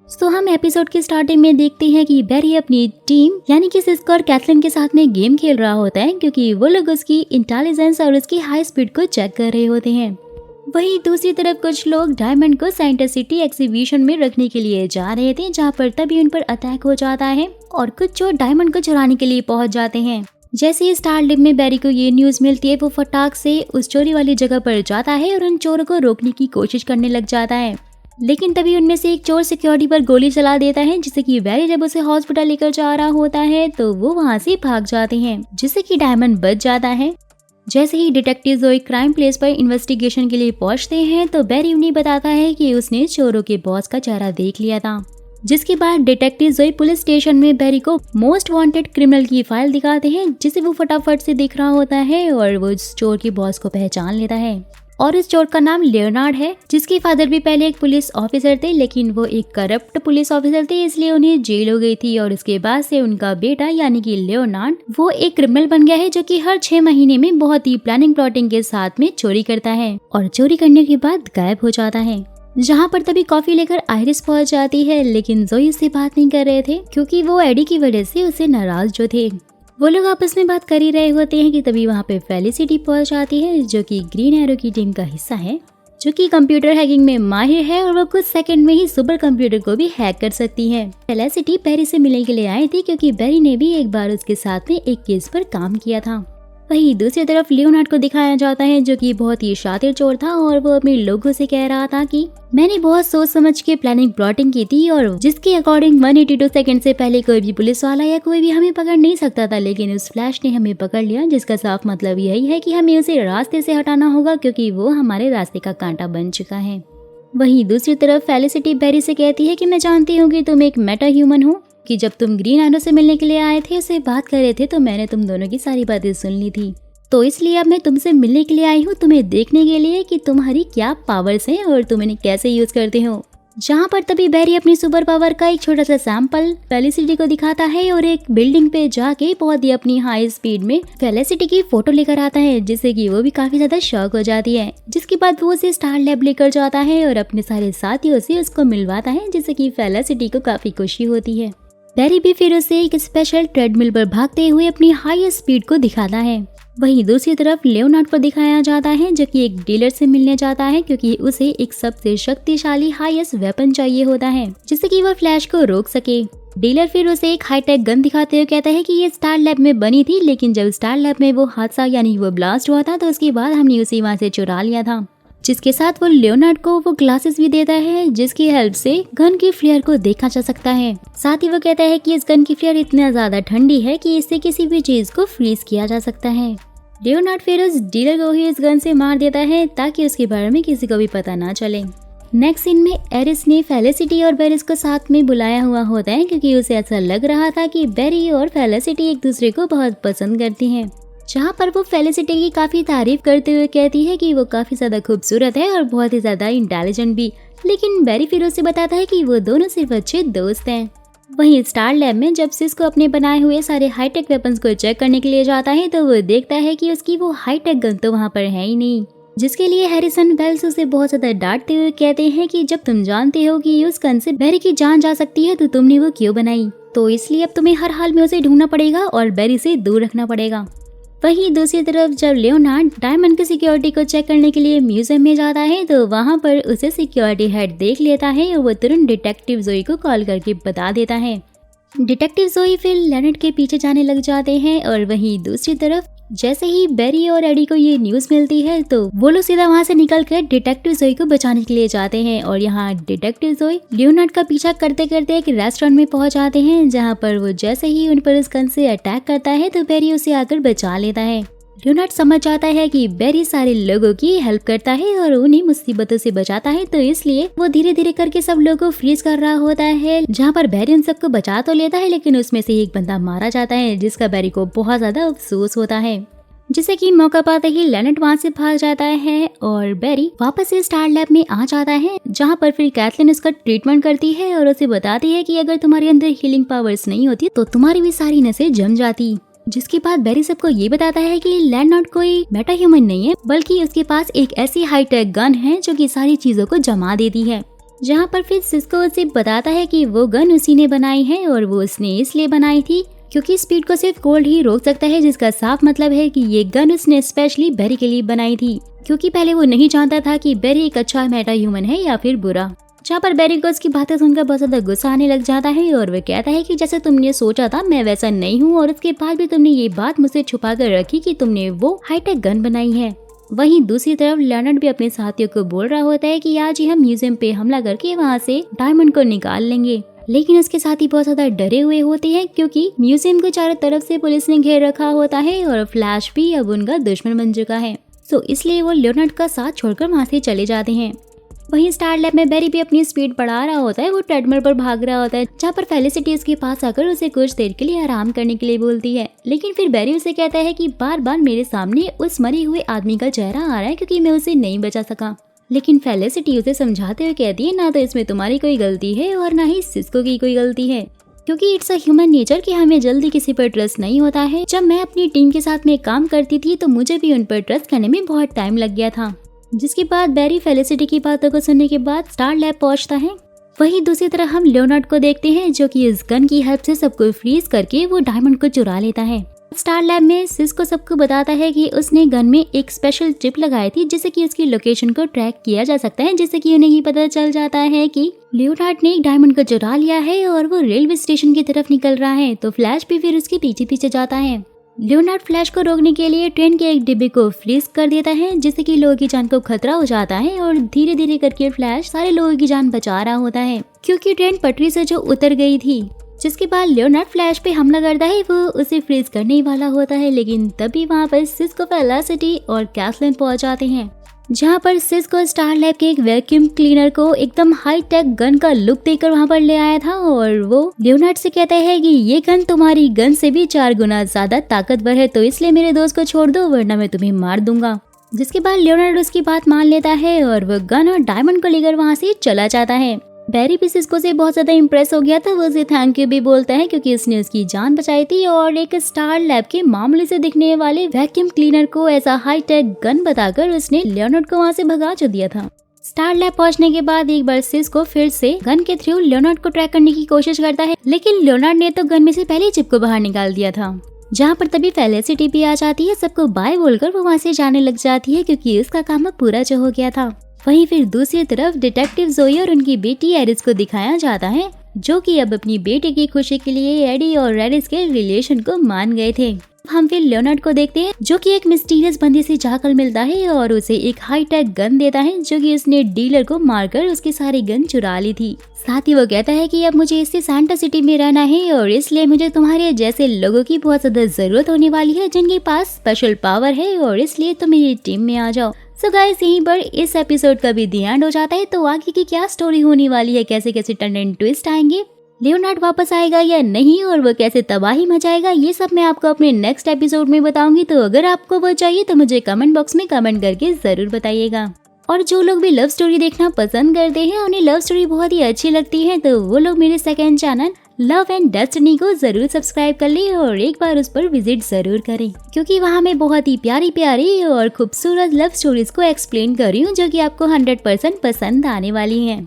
तो हम एपिसोड की स्टार्टिंग में देखते हैं कि बैरी अपनी टीम यानी कि सिस्को और कैथलीन के साथ में गेम खेल रहा होता है, क्योंकि वो लोग उसकी इंटेलिजेंस और उसकी हाई स्पीड को चेक कर रहे होते हैं। वहीं दूसरी तरफ कुछ लोग डायमंड को साइंटिस्ट सिटी एग्जीबिशन में रखने के लिए जा रहे थे, जहाँ पर तभी उन पर अटैक हो जाता है और कुछ चोर डायमंड को चुराने के लिए पहुंच जाते हैं। जैसे ही स्टारलिप में बैरी को ये न्यूज मिलती है, वो फटाक से उस चोरी वाली जगह पर जाता है और उन चोरों को रोकने की कोशिश करने लग जाता है। लेकिन तभी उनमें से एक चोर सिक्योरिटी पर गोली चला देता है, जिससे कि बैरी जब उसे हॉस्पिटल लेकर जा रहा होता है तो वो वहाँ से भाग जाते हैं, जिससे कि डायमंड बच जाता है। जैसे ही डिटेक्टिव जोई क्राइम प्लेस पर इन्वेस्टिगेशन के लिए पहुंचते हैं तो बैरी उन्हें बताता है कि उसने चोरों के बॉस का चेहरा देख लिया था। जिसके बाद डिटेक्टिव जोई पुलिस स्टेशन में बैरी को मोस्ट वांटेड क्रिमिनल की फाइल दिखाते हैं, जिसे वो फटाफट से देख रहा होता है और वो उस चोर के बॉस को पहचान लेता है। और इस चोर का नाम लियोनार्ड है, जिसके फादर भी पहले एक पुलिस ऑफिसर थे, लेकिन वो एक करप्ट पुलिस ऑफिसर थे, इसलिए उन्हें जेल हो गई थी। और उसके बाद से उनका बेटा यानी कि लियोनार्ड वो एक क्रिमिनल बन गया है, जो कि हर 6 महीने में बहुत ही प्लानिंग प्लॉटिंग के साथ में चोरी करता है और चोरी करने के बाद गायब हो जाता है। जहाँ पर तभी कॉफी लेकर आयरिस पहुंच जाती है, लेकिन जोई उससे बात नहीं कर रहे थे, क्योंकि वो एडी की वजह से उसे नाराज जो थे। वो लोग आपस में बात कर ही रहे होते हैं कि तभी वहाँ पे फेलिसिटी पहुंच जाती है, जो कि ग्रीन एरो की टीम का हिस्सा है, जो कि कंप्यूटर हैकिंग में माहिर है और वो कुछ सेकंड में ही सुपर कंप्यूटर को भी हैक कर सकती है। फेलिसिटी बैरी से मिलने के लिए आई थी, क्योंकि बैरी ने भी एक बार उसके साथ में एक केस पर काम किया था। वहीं दूसरी तरफ लियोनार्ड को दिखाया जाता है, जो कि बहुत ही शातिर चोर था और वो अपने लोगों से कह रहा था कि मैंने बहुत सोच समझ के प्लानिंग प्लॉटिंग की थी, और जिसके अकॉर्डिंग 182 सेकंड से पहले कोई भी पुलिस वाला या कोई भी हमें पकड़ नहीं सकता था, लेकिन उस फ्लैश ने हमें पकड़ लिया, जिसका साफ मतलब यही है कि हमें उसे रास्ते से हटाना होगा, क्योंकि वो हमारे रास्ते का कांटा बन चुका है। वहीं दूसरी तरफ फेलिसिटी बैरी से कहती है कि मैं जानती हूँ कि तुम एक मेटा ह्यूमन हो, कि जब तुम ग्रीन एरो से मिलने के लिए आए थे, उससे बात कर रहे थे, तो मैंने तुम दोनों की सारी बातें सुन ली थी। तो इसलिए अब मैं तुमसे मिलने के लिए आई हूँ, तुम्हें देखने के लिए कि तुम्हारी क्या पावर्स हैं और तुम इन्हें कैसे यूज करते हो। जहाँ पर तभी बैरी अपनी सुपर पावर का एक छोटा सा सैंपल फेलिसिटी को दिखाता है और एक बिल्डिंग पे जाके बहुत ही अपनी हाई स्पीड में फेलिसिटी की फोटो लेकर आता है, जिससे कि वो भी काफी ज्यादा शॉक हो जाती है। जिसके बाद वो उसे स्टार लैब लेकर जाता है और अपने सारे साथियों से उसको मिलवाता है, जिससे कि फेलिसिटी को काफी खुशी होती है। बैरी भी फिर उसे एक स्पेशल ट्रेडमिल पर भागते हुए अपनी हाईएस्ट स्पीड को दिखाता है। वहीं दूसरी तरफ लियोनार्ड को दिखाया जाता है, जो कि एक डीलर से मिलने जाता है, क्योंकि उसे एक सबसे शक्तिशाली हाईएस्ट वेपन चाहिए होता है, जिससे कि वह फ्लैश को रोक सके। डीलर फिर उसे एक हाईटेक गन दिखाते हुए कहता है कि ये स्टार लैब में बनी थी, लेकिन जब स्टार लैब में वो हादसा यानी वो ब्लास्ट हुआ था, तो उसके बाद हमने उसे वहाँ से चुरा लिया था। जिसके साथ वो लियोनार्ड को वो ग्लासेस भी देता है, जिसकी हेल्प से गन की फ्लेयर को देखा जा सकता है। साथ ही वो कहता है कि इस गन की फ्लेयर इतना ज्यादा ठंडी है कि इससे किसी भी चीज को फ्रीज किया जा सकता है। लियोनार्ड फिर उस डीलर को ही इस गन से मार देता है, ताकि उसके बारे में किसी को भी पता ना चले। नेक्स्ट सीन में एरिस ने फेलिसिटी और बेरिस को साथ में बुलाया हुआ होता है, क्योंकि उसे ऐसा लग रहा था कि बेरी और फेलिसिटी एक दूसरे को बहुत पसंद करती हैं। जहाँ पर वो फेलिसिटी की काफी तारीफ करते हुए कहती है कि वो काफी ज्यादा खूबसूरत है और बहुत ही ज्यादा इंटेलिजेंट भी, लेकिन बेरी फिर उसे बताता है कि वो दोनों सिर्फ अच्छे दोस्त हैं। वहीं स्टार लैब में जब सिस्को अपने बनाए हुए सारे हाईटेक वेपन्स को चेक करने के लिए जाता है, तो वो देखता है कि उसकी वो हाईटेक गन तो वहाँ पर है ही नहीं, जिसके लिए हैरिसन वेल्स उसे बहुत ज्यादा डांटते हुए कहते हैं कि जब तुम जानते हो कि उस गन से बेरी की जान जा सकती है, तो तुमने वो क्यों बनाई। तो इसलिए अब तुम्हें हर हाल में उसे ढूंढना पड़ेगा और बेरी से दूर रखना पड़ेगा। वहीं दूसरी तरफ जब लियोनार्ड डायमंड की सिक्योरिटी को चेक करने के लिए म्यूजियम में जाता है, तो वहाँ पर उसे सिक्योरिटी हेड देख लेता है और वो तुरंत डिटेक्टिव जोई को कॉल करके बता देता है। डिटेक्टिव जोई फिर लेनेट के पीछे जाने लग जाते हैं। और वहीं दूसरी तरफ जैसे ही बेरी और एडी को ये न्यूज मिलती है, तो वो लोग सीधा वहाँ से निकलकर डिटेक्टिव जोई को बचाने के लिए जाते हैं। और यहाँ डिटेक्टिव जोई लियोनार्ड का पीछा करते करते एक रेस्टोरेंट में पहुंच जाते हैं, जहाँ पर वो जैसे ही उन पर उस गन से अटैक करता है, तो बेरी उसे आकर बचा लेता है। लियोनार्ड समझ जाता है कि बेरी सारे लोगों की हेल्प करता है और उन्हें मुसीबतों से बचाता है, तो इसलिए वो धीरे धीरे करके सब लोगों को फ्रीज कर रहा होता है। जहाँ पर बेरी उन सबको बचा तो लेता है, लेकिन उसमें से एक बंदा मारा जाता है, जिसका बेरी को बहुत ज्यादा अफसोस होता है। जिसे कि मौका पाते ही लेनेट वहाँ से भाग जाता है और बेरी वापस से स्टार लैब में आ जाता है, जहाँ पर फिर कैथलीन उसका ट्रीटमेंट करती है और उसे बताती है कि अगर तुम्हारे अंदर हीलिंग पावर्स नहीं होती तो तुम्हारी भी सारी नसें जम जाती। जिसके बाद बेरी सबको ये बताता है कि लेनेट कोई मेटा ह्यूमन नहीं है, बल्कि उसके पास एक ऐसी हाईटेक गन है जो कि सारी चीजों को जमा देती है। जहाँ पर फिर सिस्को उसे बताता है कि वो गन उसी ने बनाई है और वो उसने इसलिए बनाई थी क्योंकि स्पीड को सिर्फ कोल्ड ही रोक सकता है, जिसका साफ मतलब है कि ये गन उसने स्पेशली बेरी के लिए बनाई थी, क्योंकि पहले वो नहीं जानता था कि बेरी एक अच्छा मेटा ह्यूमन है या फिर बुरा। जहाँ पर बेरी को उसकी बातें सुनकर बहुत ज्यादा गुस्सा आने लग जाता है और वो कहता है कि जैसे तुमने सोचा था मैं वैसा नहीं हूँ, और उसके बाद भी तुमने ये बात मुझसे छुपा कर रखी कि तुमने वो हाईटेक गन बनाई है। वहीं दूसरी तरफ लियोनार्ड भी अपने साथियों को बोल रहा होता है कि आज ही हम म्यूजियम पे हमला करके वहाँ से डायमंड को निकाल लेंगे, लेकिन उसके साथी बहुत ज्यादा डरे हुए होते हैं क्योंकि म्यूजियम को चारों तरफ से पुलिस ने घेर रखा होता है और फ्लैश भी अब उनका दुश्मन बन चुका है। तो इसलिए वो लियोनार्ड का साथ छोड़कर वहाँ से चले जाते हैं। वहीं स्टार लैब में बेरी भी अपनी स्पीड बढ़ा रहा होता है, वो ट्रेडमिल पर भाग रहा होता है, जहाँ पर फेलिसिटी उसके पास आकर उसे कुछ देर के लिए आराम करने के लिए बोलती है, लेकिन फिर बेरी उसे कहता है कि बार बार मेरे सामने उस मरे हुए आदमी का चेहरा आ रहा है क्योंकि मैं उसे नहीं बचा सका। लेकिन फेलिसिटी उसे समझाते हुए कहती है ना तो इसमें तुम्हारी कोई गलती है और ना ही सिस्को की कोई गलती है, क्योंकि इट्स अ ह्यूमन नेचर कि हमें जल्दी किसी पर ट्रस्ट नहीं होता है। जब मैं अपनी टीम के साथ में काम करती थी तो मुझे भी उन पर ट्रस्ट करने में बहुत टाइम लग गया था। जिसके बाद बेरी फेलिसिटी की बातों को सुनने के बाद स्टार लैब पहुंचता है। वहीं दूसरी तरफ हम लियोनार्ड को देखते हैं जो कि इस गन की हेल्प से सबको फ्रीज करके वो डायमंड को चुरा लेता है। स्टार लैब में सिस्को सबको बताता है कि उसने गन में एक स्पेशल चिप लगाई थी जिससे कि उसकी लोकेशन को ट्रैक किया जा सकता है, जिससे कि उन्हें ये पता चल जाता है कि लियोनार्ड ने एक डायमंड को चुरा लिया है और वो रेलवे स्टेशन की तरफ निकल रहा है। तो फ्लैश भी फिर उसके पीछे पीछे जाता है। लियोनार्ड फ्लैश को रोकने के लिए ट्रेन के एक डिब्बे को फ्रीज कर देता है, जिससे कि लोगों की जान को खतरा हो जाता है और धीरे धीरे करके फ्लैश सारे लोगों की जान बचा रहा होता है क्योंकि ट्रेन पटरी से जो उतर गई थी। जिसके बाद लियोनार्ड फ्लैश पे हमला करता है, वो उसे फ्रीज करने ही वाला होता है, लेकिन तभी वहाँ पर सिस्को, फेलिसिटी और कैथलीन पहुंच जाते हैं। जहाँ पर सिस्को स्टार लैब के एक वैक्यूम क्लीनर को एकदम हाई टेक गन का लुक देकर वहाँ पर ले आया था और वो लियोनार्ड से कहता है कि ये गन तुम्हारी गन से भी 4 गुना ज्यादा ताकतवर है, तो इसलिए मेरे दोस्त को छोड़ दो वरना मैं तुम्हें मार दूंगा। जिसके बाद लियोनार्ड उसकी बात मान लेता है और वो गन और डायमंड को लेकर वहाँ से चला जाता है। बेरी भी सिस्को से बहुत ज्यादा इम्प्रेस हो गया था, वो उसे थैंक यू भी बोलता है क्योंकि उसने उसकी जान बचाई थी और एक स्टार लैब के मामूली से दिखने वाले वैक्यूम क्लीनर को ऐसा हाई टेक गन बताकर उसने लियोनार्ड को वहाँ से भगा जो दिया था। स्टार लैब पहुंचने के बाद एक बार सिस्को फिर से गन के थ्रू लियोनार्ड को ट्रैक करने की कोशिश करता है, लेकिन लियोनार्ड ने तो गन में से पहले ही चिप को बाहर निकाल दिया था। जहाँ पर तभी फेलिसिटी भी आ जाती है, सबको बाय बोलकर वो वहाँ से जाने लग जाती है क्योंकि उसका काम अब पूरा जो हो गया था। वहीं फिर दूसरी तरफ डिटेक्टिव जोई और उनकी बेटी एरिस को दिखाया जाता है, जो कि अब अपनी बेटी की खुशी के लिए एडी और एरिस के रिलेशन को मान गए थे। हम फिर लियोनार्ड को देखते हैं जो कि एक मिस्टीरियस बंदी से जाकर मिलता है और उसे एक हाई टेक गन देता है, जो कि उसने डीलर को मारकर उसकी सारी गन चुरा ली थी। साथ ही वो कहता है कि अब मुझे इससे सैंटा सिटी में रहना है और इसलिए मुझे तुम्हारे जैसे लोगों की बहुत ज्यादा जरूरत होने वाली है जिनके पास स्पेशल पावर है, और इसलिए तुम मेरी टीम में आ जाओ। सो गाइस, यहीं पर इस एपिसोड का भी द एंड हो जाता है। तो आगे की क्या स्टोरी होने वाली है, कैसे कैसे टर्न एंड ट्विस्ट आएंगे, लियोनार्ड वापस आएगा या नहीं और वो कैसे तबाही मचाएगा, ये सब मैं आपको अपने नेक्स्ट एपिसोड में बताऊंगी। तो अगर आपको वो चाहिए तो मुझे कमेंट बॉक्स में कमेंट करके जरूर बताइएगा। और जो लोग भी लव स्टोरी देखना पसंद करते हैं, उन्हें लव स्टोरी बहुत ही अच्छी लगती है, तो वो लोग मेरे second channel love and destiny को जरूर सब्सक्राइब कर ले और एक बार उस पर विजिट जरूर करें, क्योंकि वहाँ मैं बहुत ही प्यारी प्यारी और खूबसूरत लव स्टोरीज को एक्सप्लेन कर रही हूँ जो कि आपको 100% पसंद आने वाली हैं।